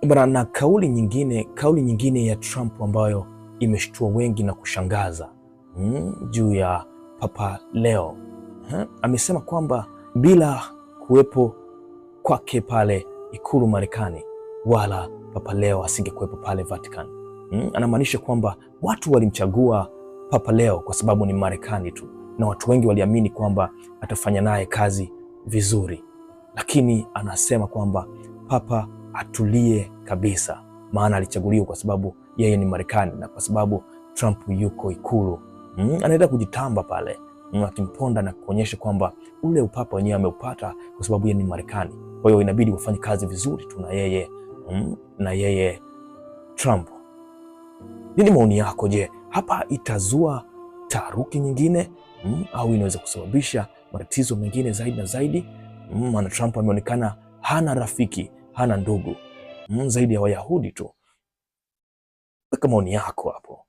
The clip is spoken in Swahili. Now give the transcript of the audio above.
Bana, na kauli nyingine ya Trump ambayo imeshtua wengi na kushangaza juu ya Papa Leo. Amesema kwamba bila kuwepo kwake pale ikulu Marekani, wala Papa Leo asingekuwepo pale Vatican. Anamaanisha kwamba watu walimchagua Papa Leo kwa sababu ni Marekani tu, na watu wengi waliamini kwamba atafanya naye kazi vizuri, lakini anasema kwamba Papa atulie kabisa, maana alichaguliwa kwa sababu yeye ni Marekani na kwa sababu Trump yuko ikulu. Anaenda kujitamba pale, akimponda na kuonyesha kwamba ule upapa wenyewe ameupata kwa sababu yeye ni Marekani. Kwa hiyo inabidi wafanye kazi vizuri tu na yeye Trump. Nini maoni yako? Je, hapa itazua taharuki nyingine au inaweza kusababisha matatizo mengine zaidi na zaidi? Maana Trump ameonekana hana rafiki, hana ndugu zaidi ya Wayahudi tu. Weka maoni yako hapo.